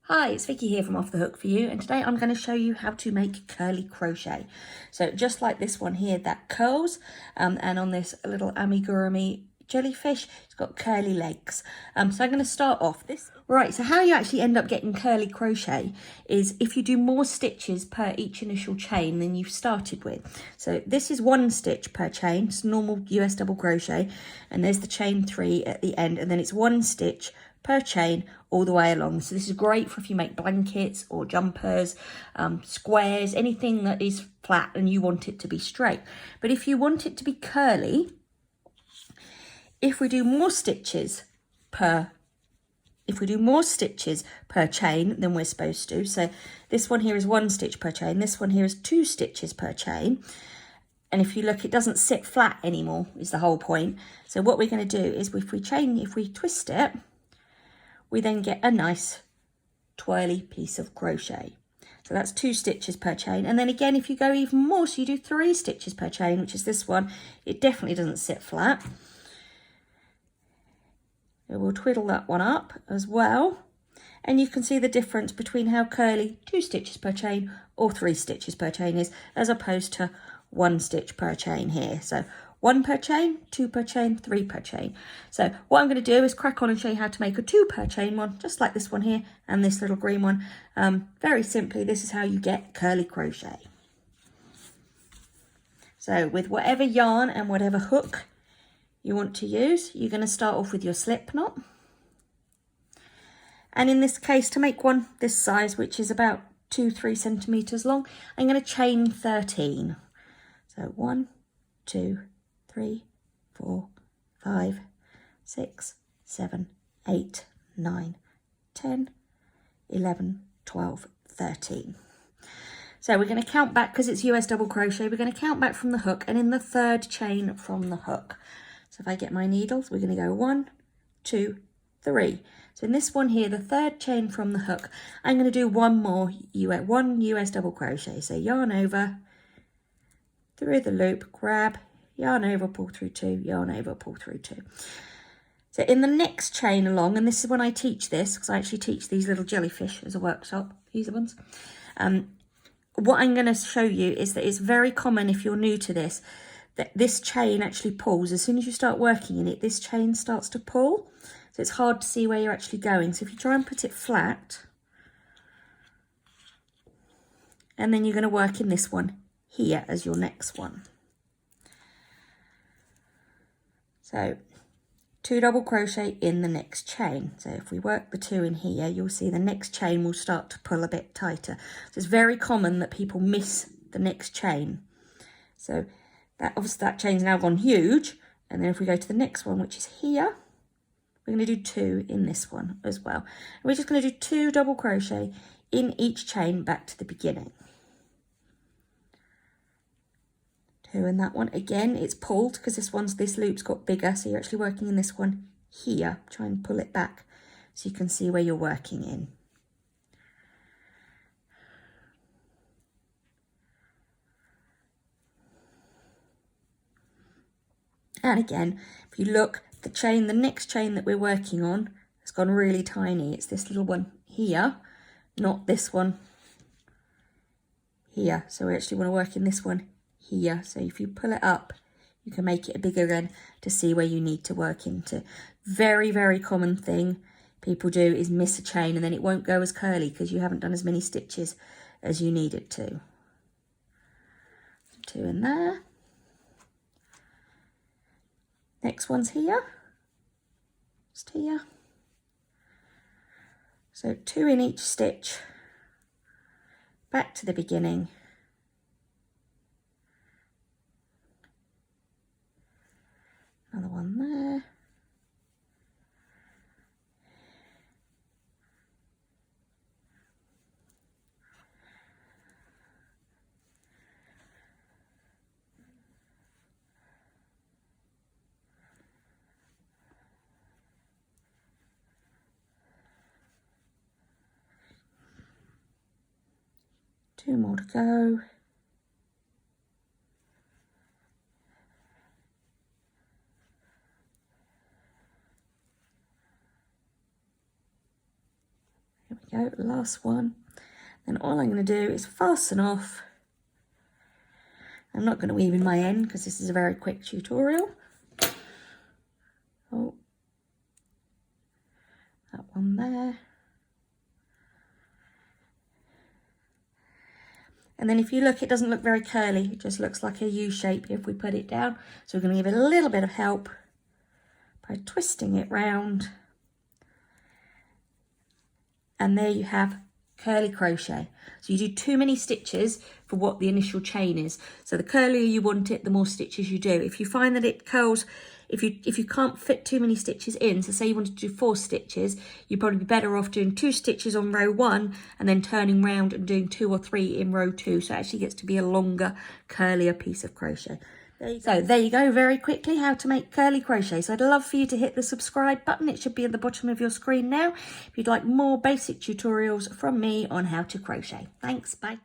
Hi, it's Vicky here from Off the Hook for You, and today I'm going to show you how to make curly crochet. So just like this one here that curls, and on this little amigurumi jellyfish, it's got curly legs. So I'm going to start off this. Right, so how you actually end up getting curly crochet is if you do more stitches per each initial chain than you started with. So this is 1 stitch per chain, it's normal US double crochet, and there's the chain 3 at the end, and then it's 1 stitch per chain all the way along. So this is great for if you make blankets or jumpers, squares, anything that is flat and you want it to be straight. But if you want it to be curly, if we do more stitches per chain than we're supposed to, so this one here is 1 stitch per chain, this one here is 2 stitches per chain, and if you look, it doesn't sit flat anymore, is the whole point. So what we're going to do is if we twist it, we then get a nice twirly piece of crochet. So that's 2 stitches per chain. And then again, if you go even more, so you do 3 stitches per chain, which is this one, it definitely doesn't sit flat. So we'll twiddle that one up as well. And you can see the difference between how curly 2 stitches per chain or 3 stitches per chain is, as opposed to 1 stitch per chain here. So 1 per chain, 2 per chain, 3 per chain. So what I'm going to do is crack on and show you how to make a 2 per chain one, just like this one here and this little green one. Very simply, this is how you get curly crochet. So with whatever yarn and whatever hook you want to use, you're going to start off with your slip knot. And in this case, to make one this size, which is about 2-3 centimeters long, I'm going to chain 13. So 1, 2, 3, 4, 5, 6, 7, 8, 9, 10, 11, 12, 13. So we're going to count back, because it's US double crochet, we're going to count back from the hook and in the 3rd chain from the hook. So if I get my needles, we're going to go 1, 2, 3. So in this one here, the 3rd chain from the hook, I'm going to do one US double crochet. So yarn over, through the loop, grab, yarn over, pull through 2, yarn over, pull through 2. So in the next chain along, and this is when I teach this, because I actually teach these little jellyfish as a workshop, these are ones. What I'm going to show you is that it's very common, if you're new to this, that this chain actually pulls. As soon as you start working in it, this chain starts to pull. So it's hard to see where you're actually going. So if you try and put it flat, and then you're going to work in this one here as your next one. So 2 double crochet in the next chain. So if we work the 2 in here, you'll see the next chain will start to pull a bit tighter. So it's very common that people miss the next chain. So that obviously that chain's now gone huge. And then if we go to the next one, which is here, we're going to do 2 in this one as well. And we're just going to do 2 double crochet in each chain back to the beginning. 2 in that one. Again, it's pulled because this loop's got bigger, so you're actually working in this one here. Try and pull it back so you can see where you're working in. And again, if you look, the next chain that we're working on has gone really tiny. It's this little one here, not this one here. So we actually want to work in this one here. So if you pull it up, you can make it a bigger again to see where you need to work into. Very, very common thing people do is miss a chain and then it won't go as curly because you haven't done as many stitches as you need it to. 2 in there. Next one's here, just here. So 2 in each stitch, back to the beginning. Another one there. Two more to go. go, last one. Then all I'm going to do is fasten off. I'm not going to weave in my end because this is a very quick tutorial. Oh, that one there. And then if you look, it doesn't look very curly. It just looks like a U shape if we put it down. So we're going to give it a little bit of help by twisting it round. And there you have curly crochet. So you do too many stitches for what the initial chain is. So the curlier you want it, the more stitches you do. If you find that it curls, if you can't fit too many stitches in, so say you wanted to do 4 stitches, you'd probably be better off doing 2 stitches on row 1 and then turning round and doing 2 or 3 in row 2. So it actually gets to be a longer, curlier piece of crochet. So there you go, very quickly, how to make curly crochet. So I'd love for you to hit the subscribe button. It should be at the bottom of your screen now if you'd like more basic tutorials from me on how to crochet. Thanks, bye.